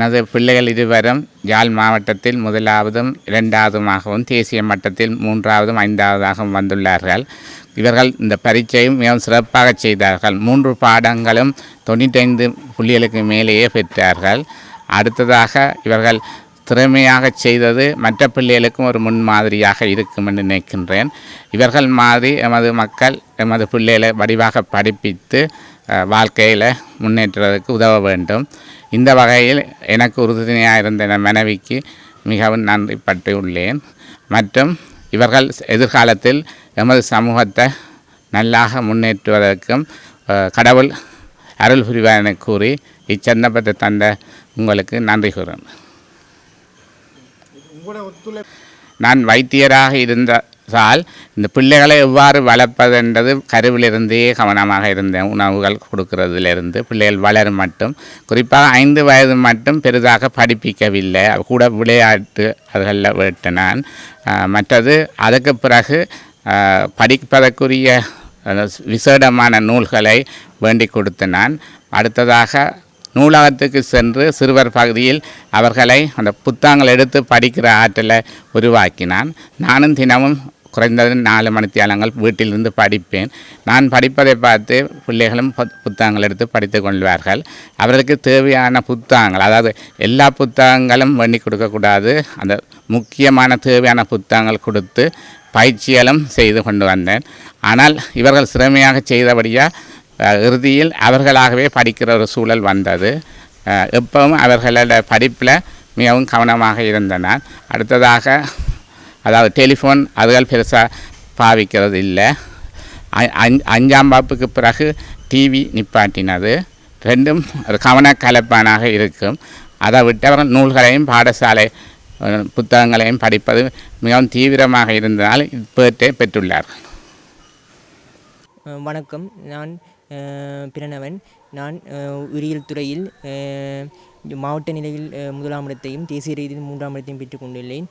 எனது பிள்ளைகள் இருவரும் யாழ் மாவட்டத்தில் முதலாவதும் இரண்டாவதுமாகவும் தேசிய மட்டத்தில் மூன்றாவதும் ஐந்தாவதாகவும் வந்துள்ளார்கள். இவர்கள் இந்த பரீட்சையும் மிகவும் சிறப்பாக செய்தார்கள். 3 பாடங்களும் 95 புள்ளிகளுக்கு மேலேயே பெற்றார்கள். அடுத்ததாக இவர்கள் திறமையாக செய்தது மற்ற பிள்ளைகளுக்கும் ஒரு முன்மாதிரியாக இருக்கும் என்று நினைக்கின்றேன். இவர்கள் மாதிரி எமது மக்கள் எமது பிள்ளைகளை வடிவாக படிப்பித்து வாழ்க்கையில் முன்னேற்றுவதற்கு உதவ வேண்டும். இந்த வகையில் எனக்கு உறுதுணையாக இருந்த என் மனைவிக்கு மிகவும் நன்றிப்பட்டு உள்ளேன். மற்றும் இவர்கள் எதிர்காலத்தில் எமது சமூகத்தை நல்லாக முன்னேற்றுவதற்கும் கடவுள் அருள் புரிவார் என கூறி இச்சந்தர்ப்பத்தை தந்த உங்களுக்கு நன்றி கூறுகிறேன். நான் வைத்தியராக இருந்ததால் இந்த பிள்ளைகளை எவ்வாறு வளர்ப்பது என்றது கருவிலிருந்தே கவனமாக இருந்தேன். உணவுகள் கொடுக்கறதிலிருந்து பிள்ளைகள் வளரும் மட்டும், குறிப்பாக 5 வயது மட்டும் பெரிதாக படிப்பிக்கவில்லை. கூட விளையாட்டு அதுகளில் விட்டு நான் மற்றது அதுக்கு பிறகு படிப்பதற்குரிய விசேடமான நூல்களை வேண்டி கொடுத்து நான் அடுத்ததாக நூலகத்துக்கு சென்று சிறுவர் பகுதியில் அவர்களை அந்த புத்தகங்கள் எடுத்து படிக்கிற ஆற்றலை உருவாக்கினான். நானும் தினமும் குறைந்தது 4 மணித்தியாலங்கள் வீட்டிலிருந்து படிப்பேன். நான் படிப்பதை பார்த்து பிள்ளைகளும் புத்தகங்கள் எடுத்து படித்து கொள்வார்கள். அவர்களுக்கு தேவையான புத்தகங்கள், அதாவது எல்லா புத்தகங்களும் வேண்டி கொடுக்கக்கூடாது, அந்த முக்கியமான தேவையான புத்தகங்கள் கொடுத்து பயிற்சிகளும் செய்து கொண்டு வந்தேன். ஆனால் இவர்கள் சிறமையாக செய்தபடியாக இறுதியில் அவர்களாகவே படிக்கிற ஒரு சூழல் வந்தது. எப்பவும் அவர்களோட படிப்பில் மிகவும் கவனமாக இருந்தனர். அடுத்ததாக அதாவது டெலிஃபோன் அதுகள் பெருசாக பாவிக்கிறது இல்லை. 5ஆம் வகுப்புக்கு பிறகு டிவி நிப்பாட்டினது. ரெண்டும் ஒரு கவனக்கலப்பானாக இருக்கும். அதை விட்டவர்கள் நூல்களையும் பாடசாலை புத்தகங்களையும் படிப்பது மிகவும் தீவிரமாக இருந்ததால் இப்பேற்றை பெற்றுள்ளார்கள். வணக்கம், நான் பிரணவன். நான் உயிரியல் துறையில் மாவட்ட நிலையில் 1ஆம் இடத்தையும் தேசிய ரீதியில் 3ஆம் இடத்தையும் பெற்றுக்கொண்டுள்ளேன்.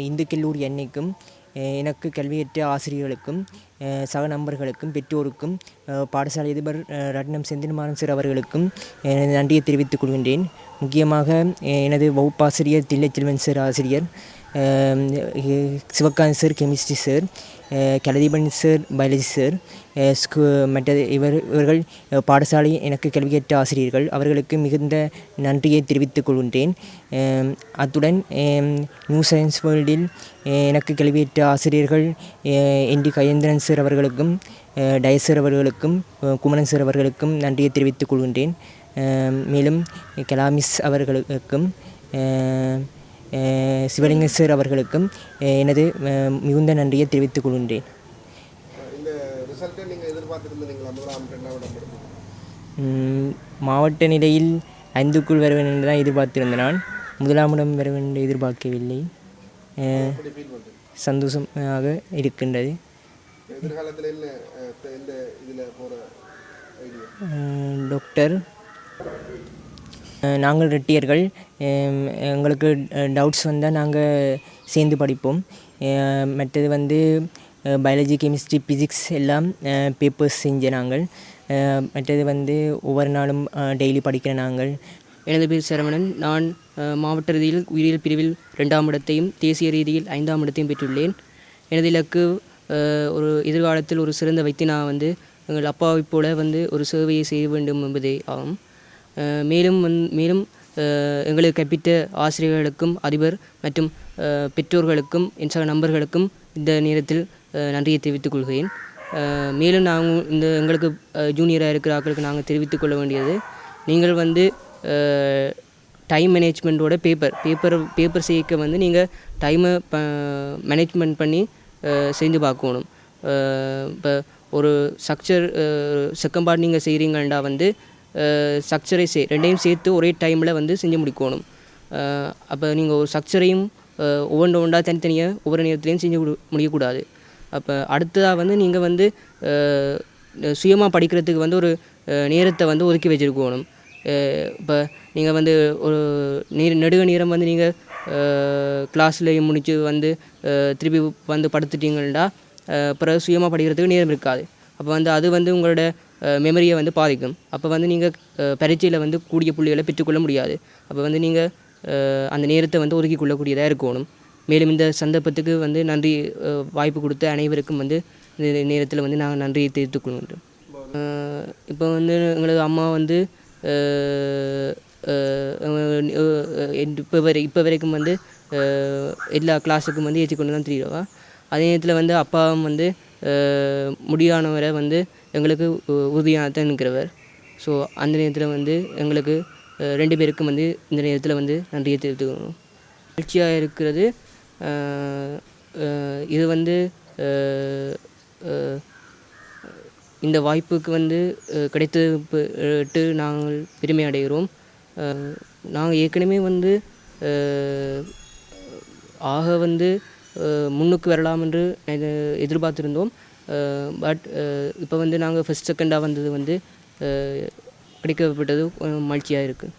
இந்து கல்லூரி அன்னைக்கும் எனக்கு கல்வியற்ற ஆசிரியர்களுக்கும் சக நண்பர்களுக்கும் பெற்றோருக்கும் பாடசாலை அதிபர் ரட்னம் செந்தில்மாறன் சார் அவர்களுக்கும் நன்றியை தெரிவித்துக் கொள்கின்றேன். முக்கியமாக எனது வகுப்பாசிரியர் தில்லைச்செல்வன் சார் ஆசிரியர், Sivakanth sir chemistry sir, Kalatheepan sir biology sir, மற்றது இவர்கள் பாடசாலை எனக்கு கல்வியற்ற ஆசிரியர்கள், அவர்களுக்கு மிகுந்த நன்றியை தெரிவித்துக் கொள்கின்றேன். அத்துடன் நியூ சயின்ஸ் வேர்ல்டில் எனக்கு கல்வியற்ற ஆசிரியர்கள் என்டி கயேந்திரன் சார் அவர்களுக்கும் டயஸ் சார் அவர்களுக்கும் குமரன் சார் அவர்களுக்கும் நன்றியை தெரிவித்துக் கொள்கின்றேன். மேலும் கலாமிஸ் அவர்களுக்கும் சிவலிங்க சார் அவர்களுக்கும் எனது மிகுந்த நன்றியை தெரிவித்துக் கொள்கின்றேன். மாவட்ட நிலையில் 5க்குள் வர வேண்டும் என்று தான் எதிர்பார்த்திருந்த நான் 1ஆம் இடம் வர வேண்டும் என்று எதிர்பார்க்கவில்லை. சந்தோஷமாக இருக்கின்றது. டாக்டர், நாங்கள் ரெட்டியர்கள், எங்களுக்கு டவுட்ஸ் வந்தால் நாங்கள் சேர்ந்து படிப்போம். மற்றது பயாலஜி கெமிஸ்ட்ரி ஃபிசிக்ஸ் எல்லாம் பேப்பர்ஸ் செஞ்ச நாங்கள். மற்றது ஒவ்வொரு நாளும் டெய்லி படிக்கிற நாங்கள். எனது பேர் சரவணன். நான் மாவட்ட ரீதியில் உயிரியல் பிரிவில் 2ஆம் இடத்தையும் தேசிய ரீதியில் 5ஆம் இடத்தையும் பெற்றுள்ளேன். எனது இலக்கு ஒரு எதிர்காலத்தில் ஒரு சிறந்த வைத்தியனாக எங்கள் அப்பாவைப் போல ஒரு சேவையை செய்ய வேண்டும் என்பதே ஆகும். மேலும் எங்களுக்கு கற்பித்த ஆசிரியர்களுக்கும் அதிபர் மற்றும் பெற்றோர்களுக்கும் என் சக நண்பர்களுக்கும் இந்த நேரத்தில் நன்றியை தெரிவித்துக் கொள்கிறேன். மேலும் நாங்கள் எங்களுக்கு ஜூனியராக இருக்கிற ஆட்களுக்கு நாங்கள் தெரிவித்துக் கொள்ள வேண்டியது, நீங்கள் டைம் மேனேஜ்மெண்ட்டோட பேப்பர் செய்ய நீங்கள் டைமை மேனேஜ்மெண்ட் பண்ணி செஞ்சு பார்க்கணும். இப்போ ஒரு ஸ்ட்ரக்சர் செகண்ட் பார்ட் நீங்கள் செய்கிறீங்கன்னா ஸ்ட்ரக்சரை ரெண்டையும் சேர்த்து ஒரே டைமில் செஞ்சு முடிக்கணும். அப்போ நீங்கள் ஒரு ஸ்ட்ரக்சரையும் ஒவ்வொன்றா தனித்தனியாக ஒவ்வொரு நேரத்துலையும் செஞ்சு முடியக்கூடாது. அப்போ அடுத்ததாக நீங்கள் சுயமாக படிக்கிறதுக்கு ஒரு நேரத்தை ஒதுக்கி வச்சுருக்கணும். இப்போ நீங்கள் ஒரு நெடுக நேரம் நீங்கள் கிளாஸ்லேயும் முடித்து திருப்பி படுத்துட்டிங்கன்னா பிறகு சுயமாக படிக்கிறதுக்கு நேரம் இருக்காது. அப்போ அது உங்களோட மெமரியை வந்து பாதிக்கும். அப்போ வந்து நீங்கள் பரீட்சையில் வந்து கூடிய புள்ளிகளை பெற்றுக்கொள்ள முடியாது. அப்போ வந்து நீங்கள் அந்த நேரத்தை வந்து ஒதுக்கி கொள்ளக்கூடியதாக இருக்கணும். மேலும் இந்த சந்தர்ப்பத்துக்கு வந்து நன்றி, வாய்ப்பு கொடுத்த அனைவருக்கும் வந்து இந்த நேரத்தில் வந்து நான் நன்றியை தெரிவித்துக் கொள்கின்றேன். இப்போ வந்து எங்களது அம்மா வந்து இப்போ வரைக்கும் வந்து எல்லா கிளாஸுக்கும் வந்து ஏற்றி கொண்டு தான் தெரியுவா. அதே நேரத்தில் வந்து அப்பாவும் வந்து முடியானவரை வந்து எங்களுக்கு உறுதியாக தான் இருக்கிறவர். ஸோ அந்த நேரத்தில் வந்து எங்களுக்கு 2 பேருக்கும் வந்து இந்த நேரத்தில் வந்து நன்றியை தெரிவித்துக்கணும். மகிழ்ச்சியாக இருக்கிறது. இது வந்து இந்த வாய்ப்புக்கு வந்து கிடைத்தது நாங்கள் பெருமை அடைகிறோம். நாங்கள் ஏற்கனவே வந்து ஆக வந்து முன்னுக்கு வரலாம் என்று எதிர்பார்த்துருந்தோம். பட் இப்போ வந்து நாங்கள் ஃபஸ்ட் செகண்டாக வந்தது வந்து கிடைக்கப்பட்டது மகிழ்ச்சியாக இருக்குது.